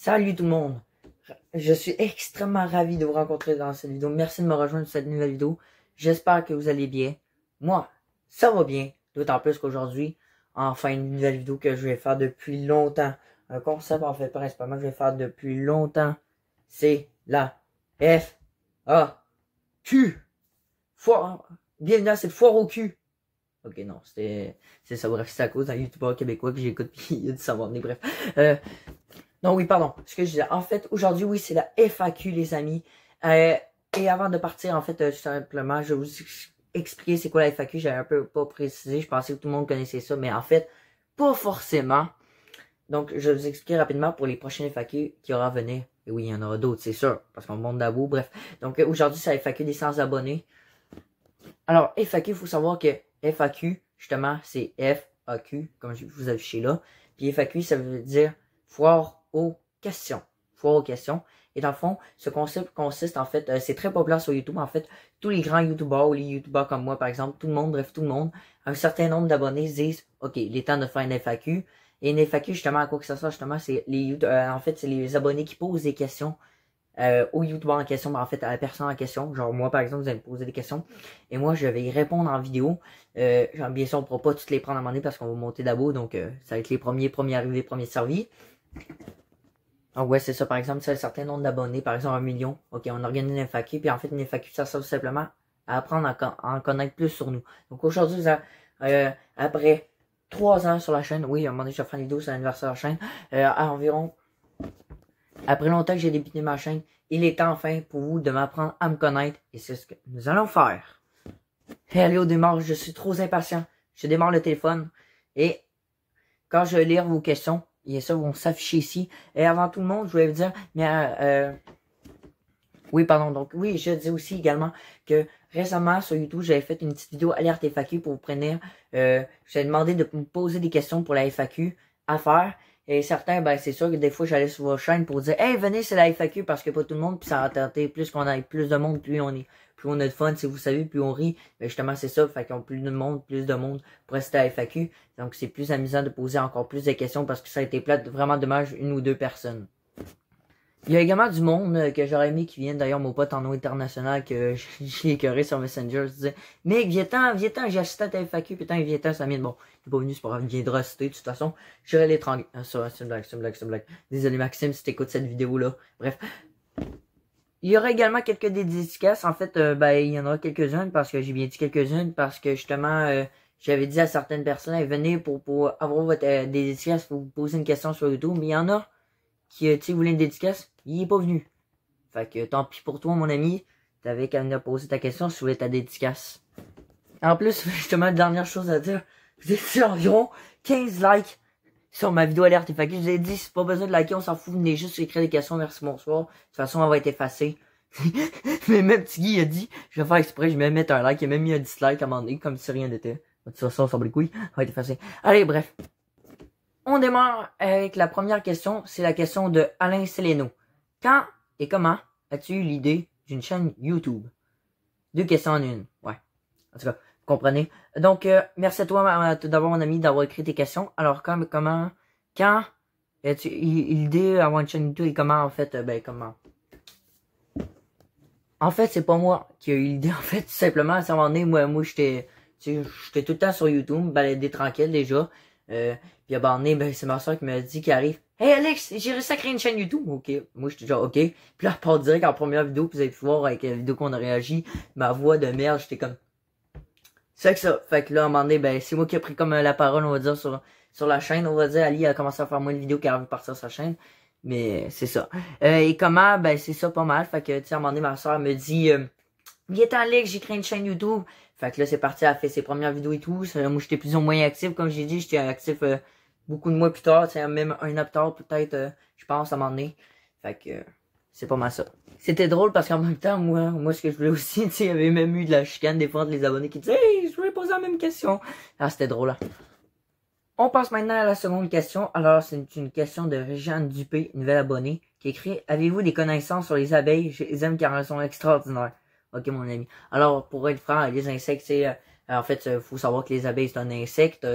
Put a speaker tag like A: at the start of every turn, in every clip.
A: Salut tout le monde! Je suis extrêmement ravi de vous rencontrer dans cette vidéo. Merci de me rejoindre sur cette nouvelle vidéo. J'espère que vous allez bien. Moi, ça va bien. D'autant plus qu'aujourd'hui, enfin une nouvelle vidéo que je vais faire depuis longtemps. Un concept en fait principalement que je vais faire depuis longtemps. C'est la F-A-Q. Foire. Bienvenue à cette foire au cul. Ok, non, c'est ça. Bref, c'est à cause d'un youtubeur québécois que j'écoute puis il a dit ça va venir. Bref. Non, oui, pardon. Ce que je disais. En fait, aujourd'hui, oui, c'est la FAQ, les amis. Et avant de partir, en fait, simplement, je vais vous expliquer c'est quoi la FAQ. J'avais un peu pas précisé. Je pensais que tout le monde connaissait ça, mais en fait, pas forcément. Donc, je vais vous expliquer rapidement pour les prochaines FAQ qui aura à venir. Et oui, il y en aura d'autres, c'est sûr, parce qu'on monte d'abord. Bref. Donc, aujourd'hui, c'est la FAQ des 100 abonnés. Alors, FAQ, il faut savoir que FAQ, justement, c'est FAQ, comme je vous affiche là. Puis FAQ, ça veut dire foire aux questions. Foire aux questions. Et dans le fond, ce concept consiste, en fait, c'est très populaire sur YouTube. En fait, tous les grands YouTubeurs ou les YouTubeurs comme moi, par exemple, tout le monde, bref, tout le monde, un certain nombre d'abonnés disent, OK, il est temps de faire une FAQ. Et une FAQ, justement, à quoi que ça soit, justement, c'est les en fait, c'est les abonnés qui posent des questions au YouTubeur en question, mais en fait à la personne en question. Genre moi par exemple, vous allez me poser des questions et moi je vais y répondre en vidéo. Genre, bien sûr on ne pourra pas toutes les prendre à un moment donné parce qu'on va monter d'abord, donc ça va être les premiers arrivés, premiers servis. Donc ouais, c'est ça. Par exemple, c'est un certain nombre d'abonnés, par exemple 1 million. Ok, on organise une FAQ, puis en fait une FAQ ça sert tout simplement à apprendre à en connaître plus sur nous. Donc aujourd'hui, après 3 ans sur la chaîne, oui, à un moment donné je vais faire une vidéo sur l'anniversaire de la chaîne, à environ après longtemps que j'ai débuté ma chaîne, il est temps enfin pour vous de m'apprendre à me connaître et c'est ce que nous allons faire. Et allez, au démarre, je suis trop impatient. Je démarre le téléphone et quand je vais lire vos questions, et ça vont s'afficher ici. Et avant tout le monde, je voulais vous dire, mais oui, pardon, donc oui, je dis aussi également que récemment sur YouTube, j'avais fait une petite vidéo alerte FAQ pour vous prévenir. J'avais demandé de me poser des questions pour la FAQ à faire. Et certains, ben c'est sûr que des fois j'allais sur vos chaînes pour dire hey venez c'est la FAQ parce que pas tout le monde, puis ça va tenter plus qu'on a plus de monde, plus on a de fun, si vous savez, plus on rit. Mais justement c'est ça, fait qu'on a plus de monde pour rester à la FAQ. Donc c'est plus amusant de poser encore plus de questions parce que ça a été plate, vraiment dommage, 1 ou 2 personnes. Il y a également du monde que j'aurais aimé qui vienne, d'ailleurs mon pote en eau international que j'ai écœuré sur Messenger, je disais mec viens-t'en, j'ai assisté à ta FAQ, putain viens-t'en, ça vient bon, il est pas venu, c'est pas grave, il viendra assister de toute façon, je vais l'étrangler. Ah ça, c'est une blague. Désolé Maxime si t'écoutes cette vidéo là. Bref. Il y aura également quelques dédicaces, en fait, ben il y en aura quelques-unes parce que j'ai bien dit quelques-unes parce que justement j'avais dit à certaines personnes hey, venez pour avoir votre dédicace pour vous poser une question sur YouTube, mais il y en a qui, tu sais, voulait une dédicace, il est pas venu. Fait que tant pis pour toi, mon ami, t'avais qu'à venir poser ta question si tu voulais ta dédicace. En plus, justement, dernière chose à dire, vous êtes environ 15 likes sur ma vidéo alerte FAQ. Je vous ai dit, c'est pas besoin de liker, on s'en fout, venez juste écrire des questions, merci, bonsoir. De toute façon, elle va être effacée. Mais même petit Guy a dit, je vais faire exprès, je vais mettre un like, il a même mis un dislike à un moment donné, comme si rien n'était. De toute façon, on s'en bat les couilles, elle va être effacée. Allez, bref. On démarre avec la première question, c'est la question de Alain Seleno. Quand et comment as-tu eu l'idée d'une chaîne YouTube? 2 questions en une, ouais. En tout cas, vous comprenez. Donc, merci à toi tout d'abord mon ami d'avoir écrit tes questions. Alors, quand as-tu eu l'idée d'avoir une chaîne YouTube et comment en fait, ben comment? En fait, c'est pas moi qui ai eu l'idée, en fait, tout simplement, à un moment donné, moi j'étais tout le temps sur YouTube, baladé tranquille déjà. Puis à un moment donné, ben, c'est ma soeur qui m'a dit qu'elle arrive. Hey Alex, j'ai réussi à créer une chaîne YouTube. Ok. Moi j'étais genre ok. Puis là, elle part direct en première vidéo, puis vous avez pu voir avec la vidéo qu'on a réagi, ma voix de merde, j'étais comme. C'est que ça. Fait que là, à un moment donné, ben, c'est moi qui ai pris comme la parole, on va dire, sur la chaîne. On va dire, Ali a commencé à faire moins de vidéos qu'elle veut partir sur sa chaîne. Mais c'est ça. Et comment, ben c'est ça pas mal. Fait que tu sais, à un moment donné, ma soeur me dit viens en Alex, j'ai créé une chaîne YouTube. Fait que là, c'est parti, elle a fait ses premières vidéos et tout. Moi, j'étais plus ou moins actif, comme j'ai dit, j'étais actif beaucoup de mois plus tard, même 1 an plus tard, peut-être, je pense, à un moment donné. Fait que c'est pas mal ça. C'était drôle parce qu'en même temps, moi, ce que je voulais aussi, tu sais, il y avait même eu de la chicane des fois entre les abonnés qui disaient hey, je voulais poser la même question. Ah, c'était drôle, hein. On passe maintenant à la seconde question. Alors, c'est une question de Réjeanne Dupé, une nouvelle abonnée, qui écrit avez-vous des connaissances sur les abeilles? Je les aime car elles sont extraordinaires. Ok, mon ami. Alors, pour être franc, les insectes, c'est en fait, faut savoir que les abeilles, c'est un insecte.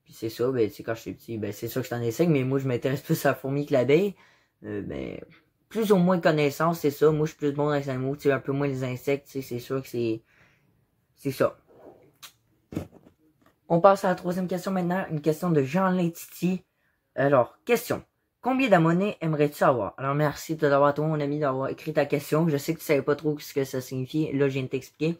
A: Puis c'est ça, ben, quand je suis petit, ben, c'est sûr que c'est un insecte, mais moi, je m'intéresse plus à la fourmi que l'abeille. ben, plus ou moins connaissance, c'est ça. Moi, je suis plus bon dans les animaux, tu sais, un peu moins les insectes, tu sais, c'est sûr que c'est ça. On passe à la troisième question maintenant, une question de Jean-Lin Titi. Alors, question. Combien d'abonnés aimerais-tu avoir? Alors, merci de d'avoir, toi, mon ami, d'avoir écrit ta question. Je sais que tu savais pas trop ce que ça signifie. Là, je viens de t'expliquer.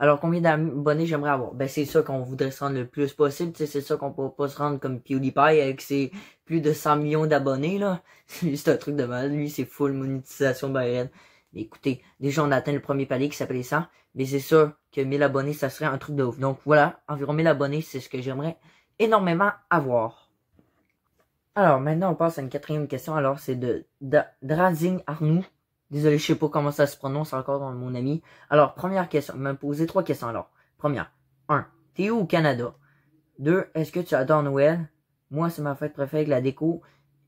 A: Alors, combien d'abonnés j'aimerais avoir? Ben, c'est ça qu'on voudrait se rendre le plus possible. Tu sais, c'est ça qu'on peut pas se rendre comme PewDiePie avec ses plus de 100 millions d'abonnés, là. C'est juste un truc de mal. Lui, c'est full monétisation Byron. Mais écoutez, déjà, on a atteint le premier palier qui s'appelait 100. Mais c'est sûr que 1000 abonnés, ça serait un truc de ouf. Donc, voilà. Environ 1000 abonnés, c'est ce que j'aimerais énormément avoir. Alors, maintenant, on passe à une quatrième question. Alors, c'est de Drazing Arnoux. Désolé, je sais pas comment ça se prononce encore dans mon ami. Alors, première question. Il m'a posé 3 questions alors. Première. 1. T'es où au Canada? 2. Est-ce que tu adores Noël? Moi, c'est ma fête préférée avec la déco,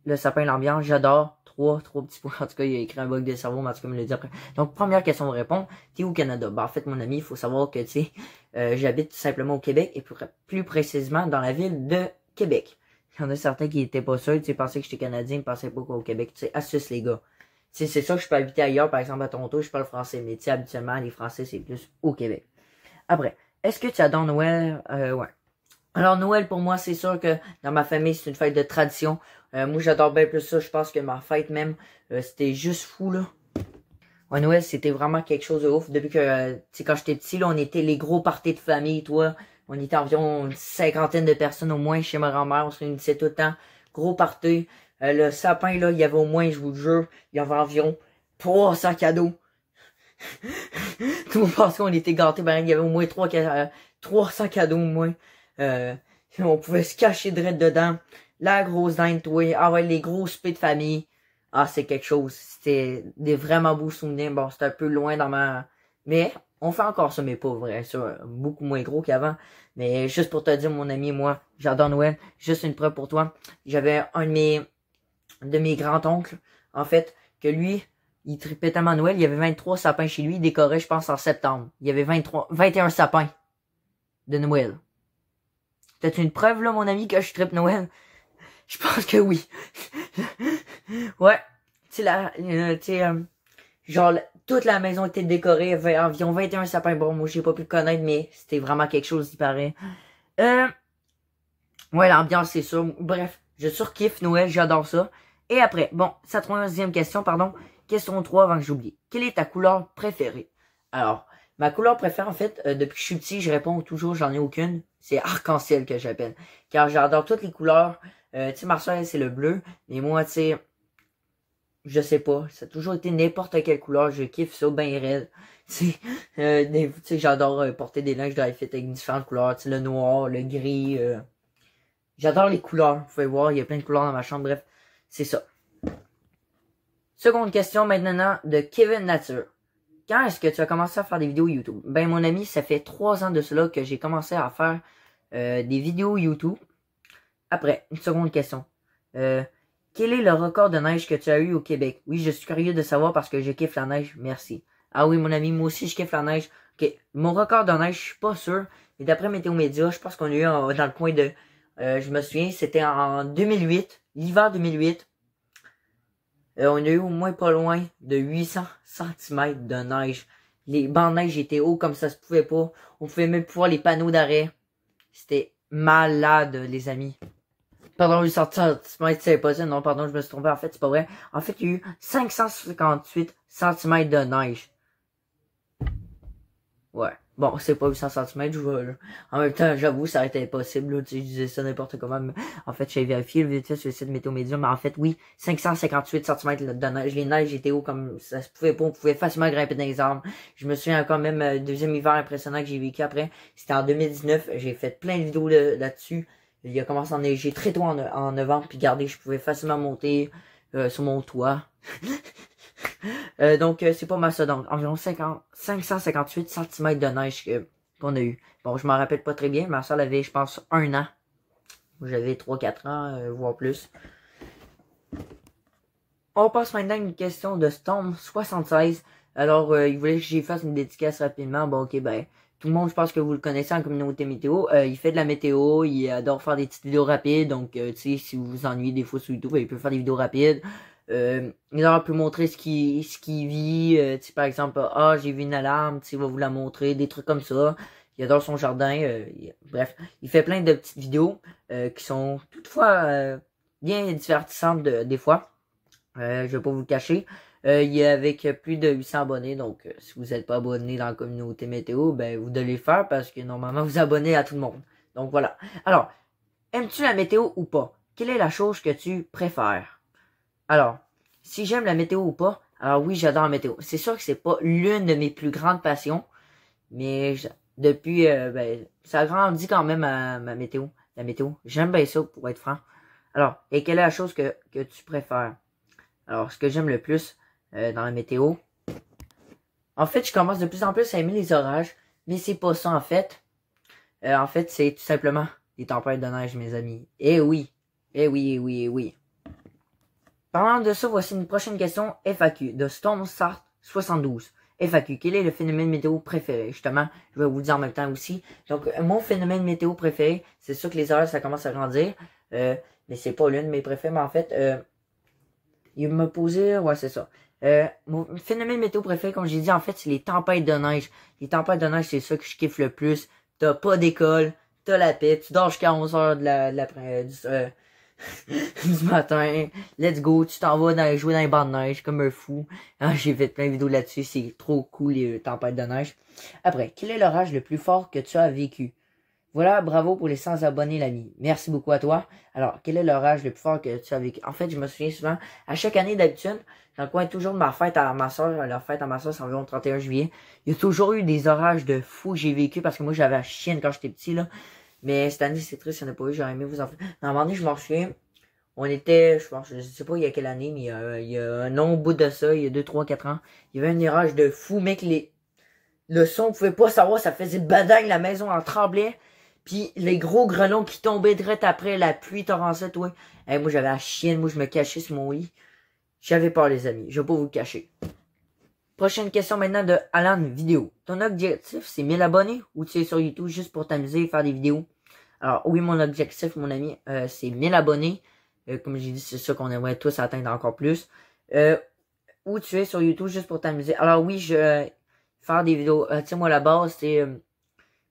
A: le sapin, l'ambiance. J'adore. 3 petits points. En tout cas, il a écrit un bug de cerveau, mais en tout cas, il me l'a dit après. Donc, première question de répondre. T'es où au Canada? Ben, en fait, mon ami, il faut savoir que, tu sais, j'habite tout simplement au Québec et plus précisément dans la ville de Québec. Il y en a certains qui étaient pas sûrs, tu sais, pensaient que j'étais Canadien, ils pensaient pas qu'au Québec, tu sais, astuce les gars. Tu sais, c'est ça que je peux habiter ailleurs, par exemple à Toronto, je parle français, mais tu sais, habituellement, les Français, c'est plus au Québec. Après, est-ce que tu adores Noël? Ouais. Alors, Noël, pour moi, c'est sûr que dans ma famille, c'est une fête de tradition. Moi, j'adore bien plus ça, je pense que ma fête même, c'était juste fou, là. Ouais, Noël, c'était vraiment quelque chose de ouf. Depuis que, tu sais, quand j'étais petit, là, on était les gros parties de famille, toi. On était environ une cinquantaine de personnes au moins chez ma grand-mère. On se réunissait tout le temps. Gros party. Le sapin, là, il y avait au moins, je vous le jure, il y avait environ 300 cadeaux. Tout le monde pensait qu'on était gâtés. Ben, il y avait au moins 300 cadeaux au moins. On pouvait se cacher direct dedans. La grosse dinde, toi. Ah ouais, les gros soupers de famille. Ah, c'est quelque chose. C'était des vraiment beaux souvenirs. Bon, c'était un peu loin dans ma... Mais on fait encore ça, mais pas vrai. Ça, beaucoup moins gros qu'avant. Mais juste pour te dire, mon ami, moi, j'adore Noël. Juste une preuve pour toi. J'avais un de mes grands-oncles, en fait, que lui, il tripait tellement Noël. Il y avait 23 sapins chez lui. Il décorait, je pense, en septembre. Il y avait 21 sapins de Noël. T'as-tu une preuve, là, mon ami, que je trippe Noël? Je pense que oui. Ouais. Tu sais, genre, toute la maison était décorée, environ 21 sapins. Bon, moi, j'ai pas pu le connaître, mais c'était vraiment quelque chose, il paraît. Ouais, l'ambiance, c'est sûr. Bref, je surkiffe Noël, j'adore ça. Et après, bon, sa troisième question, pardon. Question 3 avant que j'oublie. Quelle est ta couleur préférée? Alors, ma couleur préférée, en fait, depuis que je suis petit, je réponds toujours, j'en ai aucune. C'est arc-en-ciel que j'appelle. Car j'adore toutes les couleurs. Tu sais, ma soeur, c'est le bleu. Mais moi, tu sais, je sais pas. Ça a toujours été n'importe quelle couleur. Je kiffe ça bien raide. Tu sais, j'adore porter des linges dry fit avec différentes couleurs. Tu sais, le noir, le gris. J'adore les couleurs. Vous pouvez voir, il y a plein de couleurs dans ma chambre. Bref, c'est ça. Seconde question maintenant de Kevin Nature. Quand est-ce que tu as commencé à faire des vidéos YouTube? Ben, mon ami, ça fait 3 ans de cela que j'ai commencé à faire des vidéos YouTube. Après, une seconde question. Quel est le record de neige que tu as eu au Québec? Oui, je suis curieux de savoir parce que je kiffe la neige. Merci. Ah oui, mon ami, moi aussi, je kiffe la neige. Ok, mon record de neige, je suis pas sûr. Mais d'après Météo Média, je pense qu'on a eu dans le coin de... je me souviens, c'était en 2008, l'hiver 2008. On a eu au moins pas loin de 800 cm de neige. Les bancs de neige étaient hauts comme ça se pouvait pas. On pouvait même plus voir les panneaux d'arrêt. C'était malade, les amis. Pardon, 800 cm, c'est pas ça. Non, pardon, je me suis trompé. En fait, c'est pas vrai. En fait, il y a eu 558 cm de neige. Ouais. Bon, c'est pas 800 cm, je vois, là. En même temps, j'avoue, ça aurait été impossible, là. Tu sais, je disais ça n'importe comment. Mais en fait, j'ai vérifié le vite fait sur le site Météo Média. Mais en fait, oui, 558 cm de neige. Les neiges étaient hauts comme ça se pouvait pas. On pouvait facilement grimper dans les arbres. Je me souviens quand même, deuxième hiver impressionnant que j'ai vécu après. C'était en 2019. J'ai fait plein de vidéos là-dessus. Il a commencé à neiger très tôt en novembre. Puis regardez, je pouvais facilement monter sur mon toit. Donc, c'est pas mal ça. Donc, environ 558 cm de neige qu'on a eu. Bon, je m'en rappelle pas très bien. Ma soeur avait, je pense, 1 an. J'avais 3-4 ans, voire plus. On passe maintenant à une question de Storm76. Alors, il voulait que j'y fasse une dédicace rapidement. Bon, ok, ben, tout le monde, je pense que vous le connaissez en communauté météo. Il fait de la météo, il adore faire des petites vidéos rapides. Donc, tu sais, si vous vous ennuyez des fois sur YouTube, il peut faire des vidéos rapides. Il aura pu montrer ce qu'il vit. Tu sais, par exemple, j'ai vu une alarme, tu sais, il va vous la montrer, des trucs comme ça. Il adore son jardin. Bref, il fait plein de petites vidéos qui sont toutefois bien divertissantes des fois. Je vais pas vous le cacher. Il est avec plus de 800 abonnés, donc si vous n'êtes pas abonné dans la communauté météo, ben vous devez le faire parce que normalement vous abonnez à tout le monde. Donc voilà. Alors, aimes-tu la météo ou pas? Quelle est la chose que tu préfères? Alors, si j'aime la météo ou pas, alors oui, j'adore la météo. C'est sûr que c'est pas l'une de mes plus grandes passions, mais depuis, ça grandit quand même ma météo. La météo, j'aime bien ça pour être franc. Alors, et quelle est la chose que tu préfères? Alors, ce que j'aime le plus dans la météo, en fait, je commence de plus en plus à aimer les orages, mais c'est pas ça en fait. En fait, c'est tout simplement les tempêtes de neige, mes amis. Eh oui, eh oui, eh oui, eh oui. Parlant de ça, voici une prochaine question FAQ de Stormstart 72. FAQ, quel est le phénomène météo préféré? Justement, je vais vous le dire en même temps aussi. Donc, mon phénomène météo préféré, c'est sûr que les orages, ça commence à grandir. Mais c'est pas l'une de mes préférés, mais en fait, il m'a posé, ouais, c'est ça. Mon phénomène météo préféré, comme j'ai dit, en fait, c'est les tempêtes de neige. Les tempêtes de neige, c'est ça que je kiffe le plus. T'as pas d'école, t'as la paix, tu dors jusqu'à 11h du matin. Let's go, tu t'en vas jouer dans les bancs de neige comme un fou. Ah, j'ai fait plein de vidéos là-dessus, c'est trop cool les tempêtes de neige. Après, quel est l'orage le plus fort que tu as vécu? Voilà, bravo pour les 100 abonnés, l'ami. Merci beaucoup à toi. Alors, quel est l'orage le plus fort que tu as vécu? En fait, je me souviens souvent, à chaque année d'habitude, dans le coin toujours de ma fête à ma soeur, la fête à ma soeur, c'est environ le 31 juillet, il y a toujours eu des orages de fou que j'ai vécu parce que moi, j'avais la chienne quand j'étais petit, là. Mais cette année, c'est triste, il n'y en a pas eu, j'aurais aimé vous en faire. À un moment donné, je m'en souviens, on était, je pense, je sais pas il y a quelle année, mais il y a un long bout de ça, il y a 2, 3, 4 ans, il y avait un orage de fou, mec, le son, on pouvait pas savoir, ça faisait badagne, la maison en tremblait. Puis les gros grelons qui tombaient direct après la pluie torrentielle, ouais. Hey, moi, j'avais la chienne, moi, je me cachais sur mon lit. J'avais peur, les amis. Je vais pas vous le cacher. Prochaine question maintenant de Alan Vidéo. Ton objectif, c'est 1000 abonnés ou tu es sur YouTube juste pour t'amuser et faire des vidéos? Alors, oui, mon objectif, mon ami, c'est 1000 abonnés. Comme j'ai dit, c'est sûr qu'on aimerait tous atteindre encore plus. Ou tu es sur YouTube juste pour t'amuser. Alors oui, faire des vidéos. Tu sais, moi, la base, c'est...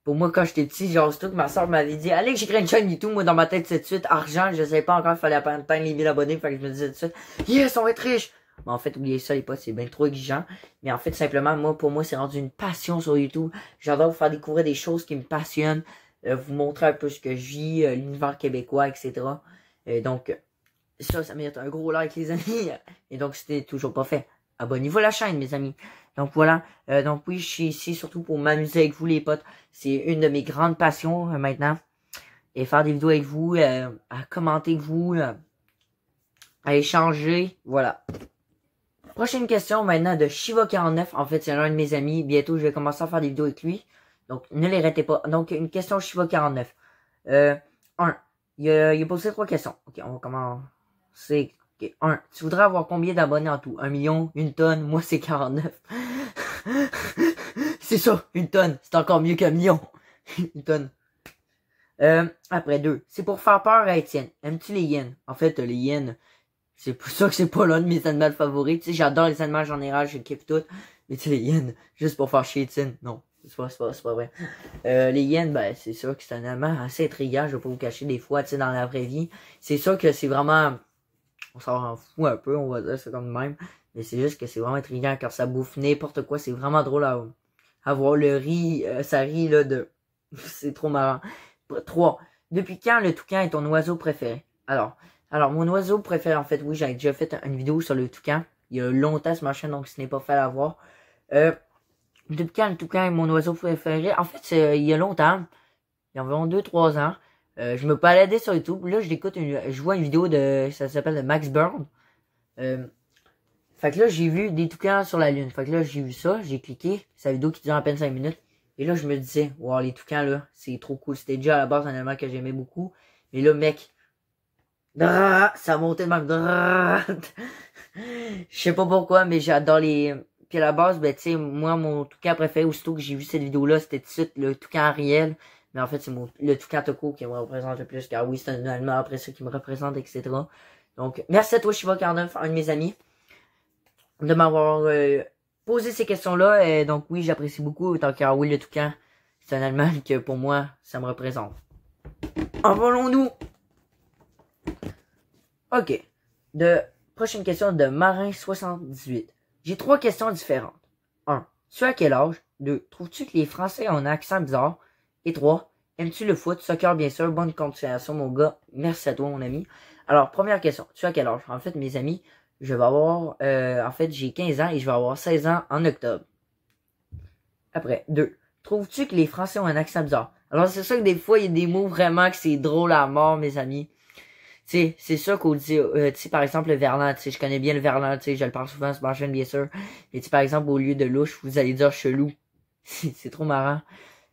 A: pour moi, quand j'étais petit, genre, c'est tout que ma soeur m'avait dit, allez, j'écris une chaîne YouTube, moi, dans ma tête, c'est tout de suite, argent, je sais pas encore, il fallait atteindre les 1000 abonnés, fait que je me disais tout de suite, yes, on va être riche! Mais en fait, oubliez ça, les potes, c'est bien trop exigeant. Mais en fait, simplement, pour moi, c'est rendu une passion sur YouTube. J'adore vous faire découvrir des choses qui me passionnent, vous montrer un peu ce que je vis, l'univers québécois, etc. Donc, ça mérite un gros like, les amis. Et donc, c'était toujours pas fait, abonnez-vous à la chaîne, mes amis. Donc voilà, donc oui, je suis ici surtout pour m'amuser avec vous, les potes. C'est une de mes grandes passions maintenant. Et faire des vidéos avec vous, à commenter avec vous, à échanger, voilà. Prochaine question maintenant de Shiva49. En fait, c'est l'un de mes amis. Bientôt, je vais commencer à faire des vidéos avec lui. Donc, ne les ratez pas. Donc, une question Shiva49. Il a posé 3 questions. Ok, on va commencer. Ok, 1. Tu voudrais avoir combien d'abonnés en tout? 1 million? 1 tonne? Moi, c'est 49. C'est ça, 1 tonne. C'est encore mieux qu'un million. 1 tonne. Après 2. C'est pour faire peur à Étienne. Aimes-tu les hyènes? En fait, les hyènes, c'est pour ça que c'est pas l'un de mes animaux favoris. Tu sais, j'adore les animaux en général, je kiffe tout. Mais tu sais, les hyènes, juste pour faire chier Étienne, non. C'est pas vrai. Les hyènes, ben, c'est sûr que c'est un animal assez intriguant, je vais pas vous cacher des fois, tu sais, dans la vraie vie. C'est sûr que c'est vraiment, on s'en fout un peu, on va dire, c'est comme de même. Mais c'est juste que c'est vraiment intriguant car ça bouffe n'importe quoi, c'est vraiment drôle à voir le riz, ça rit, là, c'est trop marrant. 3. Depuis quand le toucan est ton oiseau préféré? Alors, mon oiseau préféré, en fait, oui, j'ai déjà fait une vidéo sur le toucan. Il y a longtemps sur ma chaîne, donc ce n'est pas fait à voir. Depuis quand le toucan est mon oiseau préféré? En fait, il y a longtemps. Il y a environ 2-3 ans. Je me baladais sur YouTube. Là, je vois une vidéo ça s'appelle de Max Burn. Fait que là, j'ai vu des toucans sur la lune. Fait que là, j'ai vu ça, j'ai cliqué. C'est la vidéo qui dure à peine 5 minutes. Et là, je me disais, wow, les toucans, là, c'est trop cool. C'était déjà à la base un élément que j'aimais beaucoup. Mais là, mec, ça montait de même. Je sais pas pourquoi, mais j'adore les... Puis à la base, ben, tu sais, moi, mon toucan préféré, aussitôt que j'ai vu cette vidéo-là, c'était tout de suite le toucan Ariel. Mais en fait, c'est le toucan Toko qui me représente le plus. Car oui, c'est un animal après ça qui me représente, etc. Donc, merci à toi, Shiva49, un de mes amis, de m'avoir posé ces questions-là. Et donc, oui, j'apprécie beaucoup. Tant que Will le Toucan, c'est un animal que, pour moi, ça me représente. Envolons-nous! Ok. Prochaine question de Marin78. J'ai 3 questions différentes. 1. Tu as quel âge? 2. Trouves-tu que les Français ont un accent bizarre? Et 3. Aimes-tu le foot? Soccer, bien sûr. Bonne continuation, mon gars. Merci à toi, mon ami. Alors, première question. Tu as quel âge? En fait, mes amis, je vais avoir... en fait, j'ai 15 ans et je vais avoir 16 ans en octobre. Après, 2. Trouves-tu que les Français ont un accent bizarre? Alors, c'est sûr que des fois, il y a des mots vraiment que c'est drôle à mort, mes amis. Tu sais, c'est sûr qu'on dit, tu sais, par exemple, le verlan, tu sais, je connais bien le verlan, tu sais, je le parle souvent sur ma chaîne, bien sûr. Mais tu sais, par exemple, au lieu de louche, vous allez dire chelou. C'est trop marrant.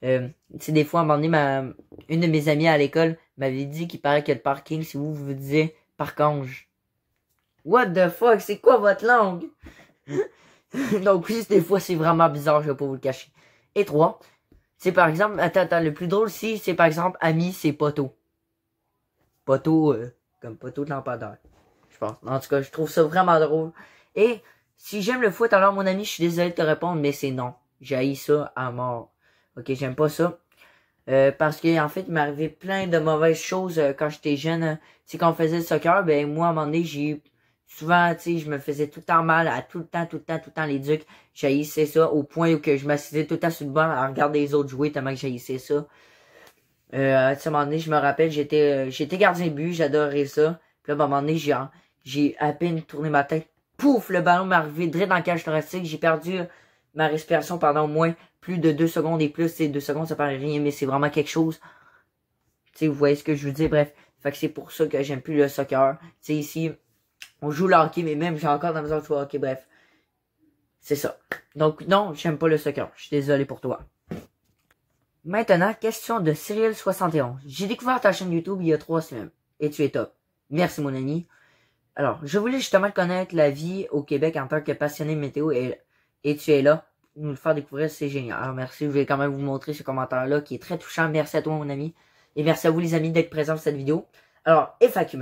A: Tu sais, des fois, à un moment donné, une de mes amies à l'école m'avait dit qu'il paraît que le parking, si vous disiez parcange. What the fuck, c'est quoi votre langue? Donc oui, des fois, c'est vraiment bizarre, je vais pas vous le cacher. Et 3, c'est par exemple, attends, le plus drôle, c'est par exemple, ami, c'est poteau. Poteau, comme poteau de lampadaire. Je pense. En tout cas, je trouve ça vraiment drôle. Et si j'aime le foot, alors mon ami, je suis désolé de te répondre, mais c'est non. J'haïs ça à mort. Ok, j'aime pas ça. Parce que en fait, il m'est arrivé plein de mauvaises choses quand j'étais jeune. Tu sais, quand on faisait le soccer, ben moi, à un moment donné, j'ai souvent, tu sais, je me faisais tout le temps mal à tout le temps les ducs. J'haïssais ça au point où que je m'assisais tout le temps sur le banc à regarder les autres jouer tellement que j'haïssais ça. À un moment donné, je me rappelle, j'étais gardien de but, j'adorais ça. Puis là, à un moment donné, j'ai à peine tourné ma tête. Pouf, le ballon m'est arrivé direct dans le cage thoracique. J'ai perdu ma respiration pendant au moins plus de 2 secondes et plus. C'est 2 secondes, ça paraît rien, mais c'est vraiment quelque chose. Tu sais, vous voyez ce que je veux dire, bref. Fait que c'est pour ça que j'aime plus le soccer. Tu sais, ici, on joue le hockey, mais même j'ai encore dans la maison de jouer au hockey, bref. C'est ça. Donc, non, j'aime pas le soccer. Je suis désolé pour toi. Maintenant, question de Cyril71. J'ai découvert ta chaîne YouTube il y a 3 semaines. Et tu es top. Merci mon ami. Alors, je voulais justement connaître la vie au Québec en tant que passionné météo et tu es là pour nous le faire découvrir, c'est génial. Alors merci, je vais quand même vous montrer ce commentaire-là qui est très touchant. Merci à toi mon ami. Et merci à vous les amis d'être présents sur cette vidéo. Alors, FAQ,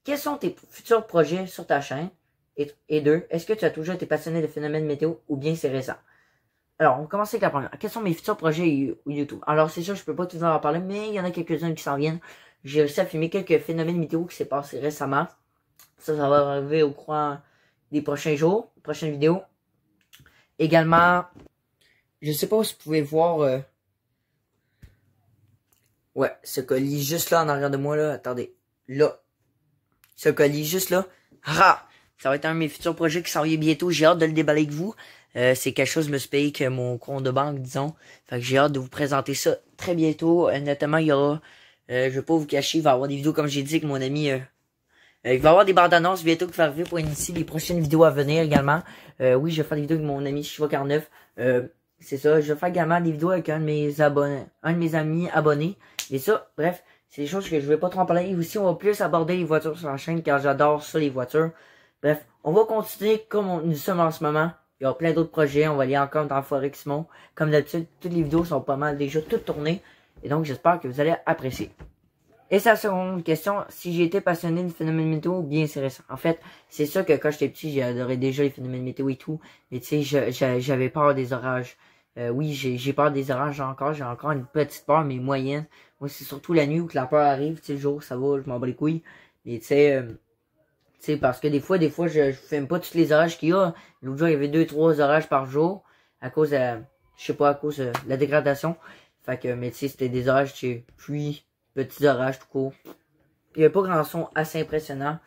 A: quels sont tes futurs projets sur ta chaîne? Et 2, est-ce que tu as toujours été passionné de phénomènes météo ou bien c'est récent? Alors, on commence avec la première. Quels sont mes futurs projets YouTube? Alors, c'est sûr, je peux pas tout en parler, mais il y en a quelques-uns qui s'en viennent. J'ai réussi à filmer quelques phénomènes météo qui s'est passé récemment. Ça va arriver au courant des prochains jours, prochaines vidéos. Également, je sais pas si vous pouvez voir, ouais, ce colis juste là en arrière de moi, là. Attendez, là. Ce colis juste là. Ah! Ça va être un de mes futurs projets qui s'en vient bientôt. J'ai hâte de le déballer avec vous. C'est quelque chose, je me suis payé que mon compte de banque, disons. Fait que j'ai hâte de vous présenter ça très bientôt. Notamment, il y aura, je vais pas vous cacher, il va y avoir des vidéos, comme j'ai dit, avec mon ami, il va y avoir des bandes annonces bientôt qui vont arriver pour initier les prochaines vidéos à venir également. Oui, je vais faire des vidéos avec mon ami Shiva49. C'est ça, je vais faire également des vidéos avec un de mes amis abonnés. Et ça, bref, c'est des choses que je vais pas trop en parler. Et aussi, on va plus aborder les voitures sur la chaîne car j'adore ça, les voitures. Bref, on va continuer comme nous sommes en ce moment. Il y aura plein d'autres projets. On va aller encore dans Forex Simon. Comme d'habitude, toutes les vidéos sont pas mal déjà toutes tournées. Et donc, j'espère que vous allez apprécier. Et sa seconde question, si j'ai été passionné de phénomènes météo ou bien c'est récent. En fait, c'est sûr que quand j'étais petit, j'adorais déjà les phénomènes météo et tout. Mais tu sais, j'avais peur des orages. Oui, j'ai peur des orages encore. J'ai encore une petite peur, mais moyenne. Moi, c'est surtout la nuit où que la peur arrive. Tu sais, le jour, ça va, je m'en bats les couilles. Mais tu sais, parce que des fois, je filme pas tous les orages qu'il y a. L'autre jour, il y avait 2-3 orages par jour. À cause, je sais pas, à cause de la dégradation. Fait que, mais tu sais, c'était des orages, tu sais, pluie, petits orages tout court. Il y a pas grand son assez impressionnant.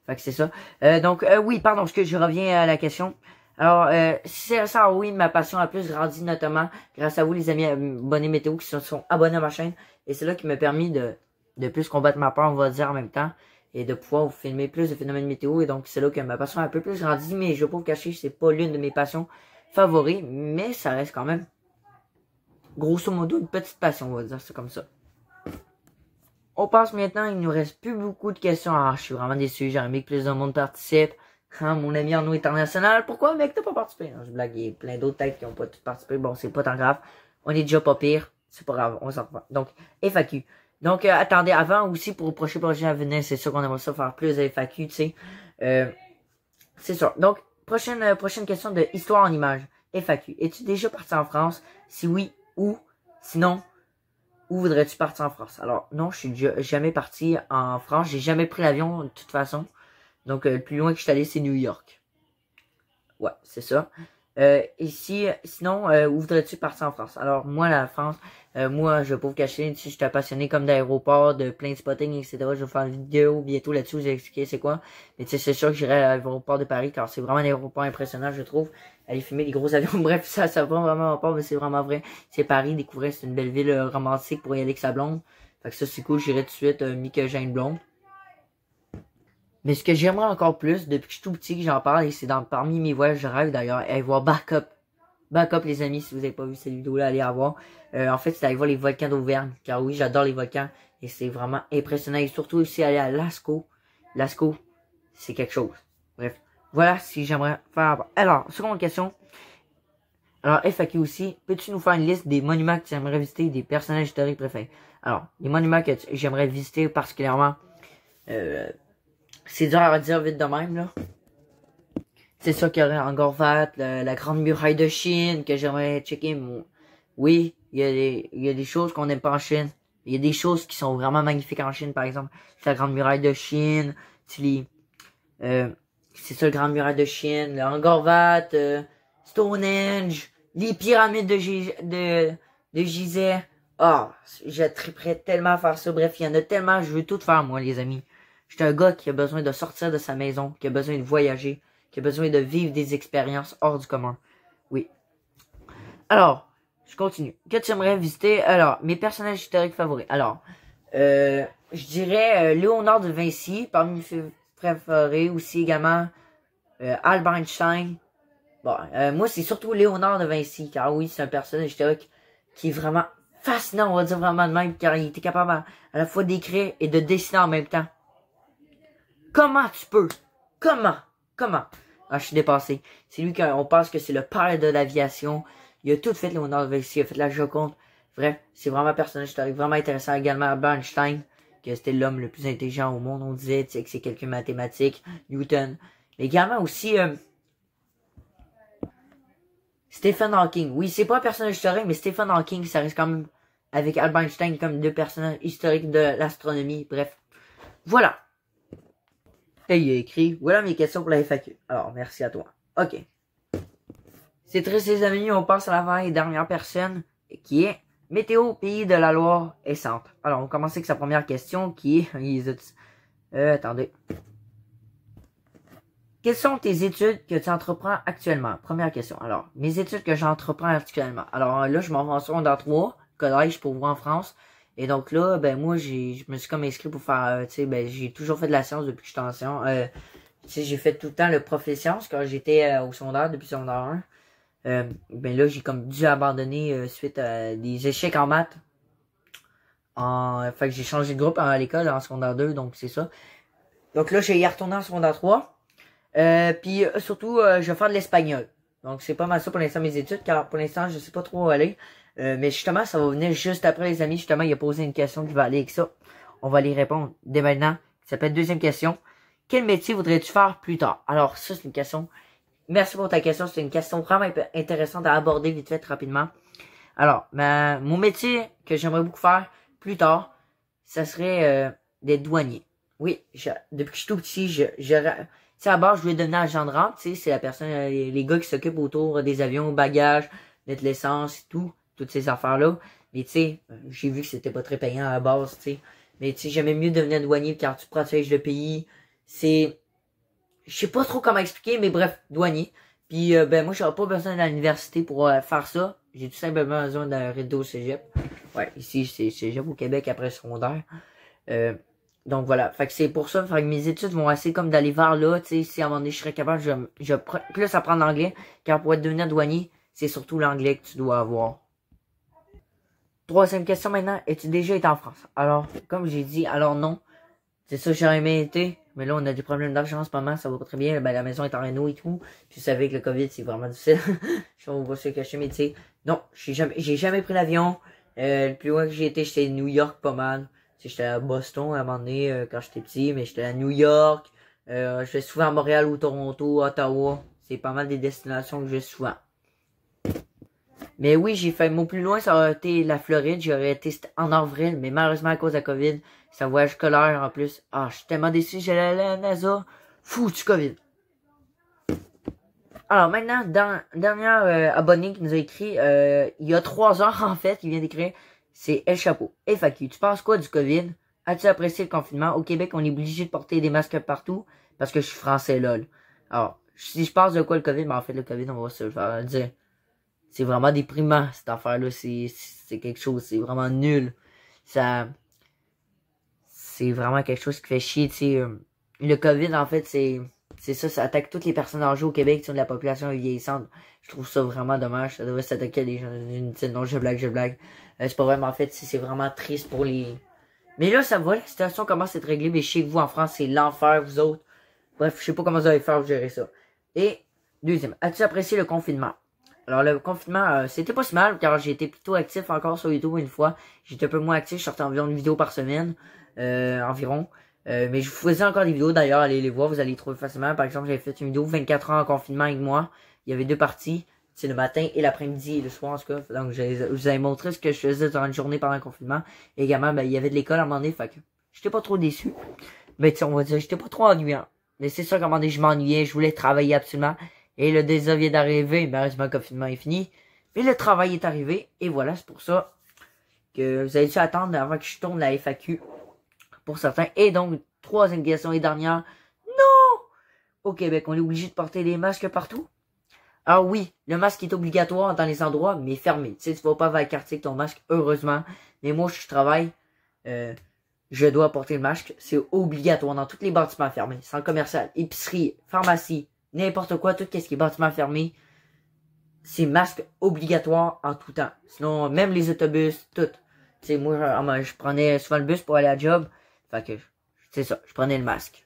A: Fait que c'est ça. Donc, oui, pardon, parce que je reviens à la question. Alors, c'est ça, oui, ma passion a plus grandi, notamment grâce à vous, les amis abonnés météo qui se sont abonnés à ma chaîne. Et c'est là qui m'a permis de plus combattre ma peur, on va dire, en même temps. Et de pouvoir vous filmer plus de phénomènes météo. Et donc, c'est là que ma passion a un peu plus grandi. Mais je vais pas vous cacher, c'est pas l'une de mes passions favoris. Mais ça reste quand même, grosso modo, une petite passion, on va dire. C'est comme ça. On passe maintenant, il nous reste plus beaucoup de questions. Ah, je suis vraiment déçu. J'aurais aimé que plus de monde participe. Ah, mon ami Arnaud international. Pourquoi, mec, t'as pas participé? Non, je blague. Il y a plein d'autres têtes qui ont pas tout participé. Bon, c'est pas tant grave. On est déjà pas pire. C'est pas grave. On s'en reprend. Donc, FAQ. Donc, attendez, avant aussi, pour le prochain projet à venir, c'est sûr qu'on aimerait ça faire plus de FAQ, tu sais. C'est sûr. Donc, prochaine question de histoire en images. FAQ. Es-tu déjà parti en France? Si oui, où? Sinon, où voudrais-tu partir en France? Alors, non, je suis jamais parti en France. J'ai jamais pris l'avion, de toute façon. Donc, le plus loin que je suis allé, c'est New York. Ouais, c'est ça. Sinon, où voudrais-tu partir en France? Alors, moi, la France, moi, je vais pas vous cacher, si je suis passionné comme d'aéroport, de plein de spotting, etc. Je vais faire une vidéo bientôt là-dessus, vous expliquer c'est quoi. Mais tu sais, c'est sûr que j'irai à l'aéroport de Paris, car c'est vraiment un aéroport impressionnant, je trouve. Aller filmer les gros avions, bref, ça va vraiment pas, mais c'est vraiment vrai. C'est Paris, découvrir, c'est une belle ville romantique pour y aller avec sa blonde. Fait que ça, c'est cool, j'irai tout de suite, mis que j'ai une blonde. Mais ce que j'aimerais encore plus, depuis que je suis tout petit que j'en parle, et c'est parmi mes voyages de rêve d'ailleurs, aller voir Backup. Backup les amis, si vous n'avez pas vu cette vidéo-là, allez la voir. En fait, c'est aller voir les volcans d'Auvergne, car oui, j'adore les volcans, et c'est vraiment impressionnant, et surtout aussi aller à Lascaux. Lascaux, c'est quelque chose. Bref, voilà si j'aimerais faire. Alors, seconde question. Alors, FAQ aussi, peux-tu nous faire une liste des monuments que tu aimerais visiter, des personnages historiques préférés? Alors, les monuments que j'aimerais visiter particulièrement, c'est dur à dire vite de même, là. C'est sûr qu'il y aurait Angkor Wat, la Grande Muraille de Chine, que j'aimerais checker. Oui, il y a des choses qu'on n'aime pas en Chine. Il y a des choses qui sont vraiment magnifiques en Chine, par exemple. La Grande Muraille de Chine, c'est ça, la Grande Muraille de Chine, le Angkor Wat, Stonehenge, les pyramides de Gizeh. Ah, je triperais tellement à faire ça. Bref, il y en a tellement, je veux tout faire, moi, les amis. Je suis un gars qui a besoin de sortir de sa maison, qui a besoin de voyager, qui a besoin de vivre des expériences hors du commun. Oui. Alors, je continue. Que tu aimerais visiter? Alors, mes personnages historiques favoris. Alors, je dirais Léonard de Vinci, parmi mes préférés aussi également Albert Einstein. Bon, moi c'est surtout Léonard de Vinci, car oui, c'est un personnage historique qui est vraiment fascinant, on va dire vraiment de même, car il était capable à la fois d'écrire et de dessiner en même temps. Comment tu peux? Comment? Ah, je suis dépassé. C'est lui qu'on pense que c'est le père de l'aviation. Il a tout fait, Léonard de Vinci, il a fait la Joconde. Bref, c'est vraiment un personnage historique vraiment intéressant. Également, Albert Einstein, que c'était l'homme le plus intelligent au monde, on disait, tu sais, que c'est quelqu'un mathématique. Newton. Mais également aussi, Stephen Hawking. Oui, c'est pas un personnage historique, mais Stephen Hawking, ça reste quand même, avec Albert Einstein, comme deux personnages historiques de l'astronomie. Bref. Voilà. Et il a écrit, voilà mes questions pour la FAQ. Alors, merci à toi. OK. C'est triste, les amis, on passe à l'avant et dernière personne, qui est Météo, pays de la Loire et Centre. Alors, on commence avec sa première question, qui est, attendez. Quelles sont tes études que tu entreprends actuellement? Première question. Alors, mes études que j'entreprends actuellement. Alors, là, je m'en vais en secondaire 3, collège pour vous en France. Et donc là, ben moi, je me suis comme inscrit pour faire, tu sais, ben j'ai toujours fait de la science depuis que j'étais en science. Tu sais, j'ai fait tout le temps le prof de sciences quand j'étais au secondaire, depuis secondaire 1. Ben là, j'ai comme dû abandonner suite à des échecs en maths. Fait que j'ai changé de groupe à l'école en secondaire 2, donc c'est ça. Donc là, je vais y retourner en secondaire 3. Puis surtout, je vais faire de l'espagnol. Donc c'est pas mal ça pour l'instant mes études, car pour l'instant, je sais pas trop où aller. Mais justement, ça va venir juste après, les amis. Justement, il a posé une question qui va aller avec ça. On va les répondre dès maintenant. Ça s'appelle deuxième question. Quel métier voudrais-tu faire plus tard? Alors, ça, c'est une question. Merci pour ta question. C'est une question vraiment intéressante à aborder vite fait, rapidement. Alors, mon métier que j'aimerais beaucoup faire plus tard, ça serait d'être douanier. Oui, depuis que je suis tout petit, tu sais, à base, je voulais devenir agent de rente, tu sais, c'est la personne, les gars qui s'occupent autour des avions, bagages, mettre l'essence et tout. Toutes ces affaires-là. Mais tu sais, j'ai vu que c'était pas très payant à la base, tu sais. Mais tu sais, j'aimais mieux devenir douanier car tu protèges le pays. Je sais pas trop comment expliquer, mais bref, douanier. Puis ben moi, j'aurais pas besoin de l'université pour faire ça. J'ai tout simplement besoin d'un rideau cégep. Ouais, ici, c'est cégep au Québec après secondaire. Donc voilà, fait que c'est pour ça, fait que mes études vont essayer comme d'aller vers là, tu sais, si à un moment donné je serais capable, je plus apprendre l'anglais, car pour devenir douanier, c'est surtout l'anglais que tu dois avoir. Troisième question maintenant, as-tu déjà été en France? Alors, comme j'ai dit, alors non. C'est ça, j'aurais aimé été. Mais là, on a des problèmes d'argent en ce moment, ça va pas très bien. Ben, la maison est en réno et tout. Puis vous savez que le COVID, c'est vraiment difficile. Je vais se cacher, mais tu sais. Non, j'ai jamais pris l'avion. Le plus loin que j'ai été, j'étais à New York pas mal. J'étais à Boston à un moment donné quand j'étais petit, mais j'étais à New York. Je vais souvent à Montréal ou Toronto, Ottawa. C'est pas mal des destinations que je vais souvent. Mais oui, j'ai fait mon plus loin, ça aurait été la Floride. J'aurais été en avril, mais malheureusement à cause de la COVID, c'est un voyage scolaire en plus. Ah, je suis tellement déçu, j'allais aller à la NASA. Foutu COVID. Alors maintenant, dernière abonné qui nous a écrit, il y a 3 heures en fait, il vient d'écrire, c'est El Chapeau. FAQ, tu penses quoi du COVID? As-tu apprécié le confinement? Au Québec, on est obligé de porter des masques partout parce que je suis français lol. Alors, si je pense de quoi le COVID, mais en fait le COVID, on va se le faire dire. C'est vraiment déprimant cette affaire-là, c'est quelque chose, c'est vraiment nul. C'est vraiment quelque chose qui fait chier, tu sais. Le COVID, en fait, c'est ça attaque toutes les personnes âgées au Québec, qui sont de la population vieillissante. Je trouve ça vraiment dommage. Ça devrait s'attaquer à des gens. Non, je blague. C'est pas vraiment, en fait, c'est vraiment triste pour les... Mais là, ça va, la situation commence à être réglée, mais chez vous, en France, c'est l'enfer, vous autres. Bref, je sais pas comment vous allez faire pour gérer ça. Et, deuxième, as-tu apprécié le confinement? Alors, le confinement, c'était pas si mal, car j'ai été plutôt actif encore sur YouTube une fois. J'étais un peu moins actif, je sortais environ une vidéo par semaine, environ. Mais je vous faisais encore des vidéos, d'ailleurs, allez les voir, vous allez les trouver facilement. Par exemple, j'avais fait une vidéo 24 heures en confinement avec moi. Il y avait 2 parties, c'est le matin et l'après-midi et le soir, en tout cas. Donc, je vous avais montré ce que je faisais durant une journée pendant le confinement. Et également, ben, il y avait de l'école à un moment donné, fait que j'étais pas trop déçu. Mais tu sais, on va dire, j'étais pas trop ennuyant. Mais c'est sûr qu'à un moment donné, je m'ennuyais, je voulais travailler absolument. Et le désir vient d'arriver, malheureusement, le confinement est fini. Mais le travail est arrivé, et voilà, c'est pour ça que vous avez dû attendre avant que je tourne la FAQ pour certains. Et donc, 3e question et dernière. Non! Au Québec, on est obligé de porter des masques partout? Alors oui, le masque est obligatoire dans les endroits, mais fermé. Tu sais, tu vas pas vers le quartier avec ton masque, heureusement. Mais moi, je travaille, je dois porter le masque. C'est obligatoire dans tous les bâtiments fermés. Centre commercial, épicerie, pharmacie, n'importe quoi, tout ce qui est bâtiment fermé. C'est masque obligatoire en tout temps. Sinon, même les autobus, tout. Tu sais, moi, je prenais souvent le bus pour aller à la job. Fait que, c'est ça, je prenais le masque.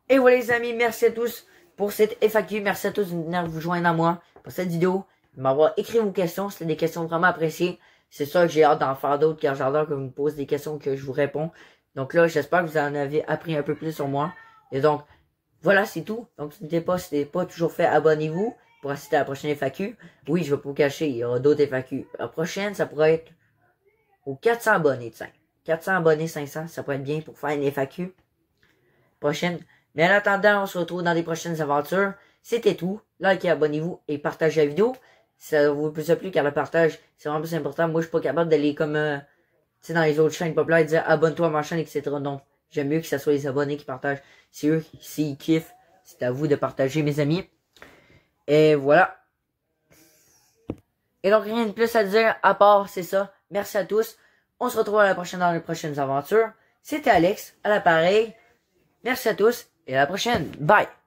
A: Et voilà les amis, merci à tous pour cette FAQ. Merci à tous de venir vous joindre à moi pour cette vidéo. De m'avoir écrit vos questions, c'était des questions vraiment appréciées. C'est ça que j'ai hâte d'en faire d'autres car j'adore que vous me posez des questions que je vous réponds. Donc là, j'espère que vous en avez appris un peu plus sur moi. Et donc, voilà, c'est tout. Donc, n'hésitez pas, si ce n'est pas toujours fait, abonnez-vous pour assister à la prochaine FAQ. Oui, je vais pas vous cacher, il y aura d'autres FAQ. La prochaine, ça pourrait être aux 400 abonnés, tiens. 400 abonnés, 500, ça pourrait être bien pour faire une FAQ prochaine. Mais en attendant, on se retrouve dans les prochaines aventures. C'était tout. Likez, abonnez-vous et partagez la vidéo. Ça vous plus plu car le partage, c'est vraiment plus important. Moi, je suis pas capable d'aller comme, tu sais, dans les autres chaînes populaires et dire abonne-toi à ma chaîne, etc. Non. J'aime mieux que ce soit les abonnés qui partagent. C'est eux, s'ils kiffent, c'est à vous de partager, mes amis. Et voilà. Et donc, rien de plus à dire, à part, c'est ça. Merci à tous. On se retrouve à la prochaine dans les prochaines aventures. C'était Alex, à l'appareil. Merci à tous, et à la prochaine. Bye!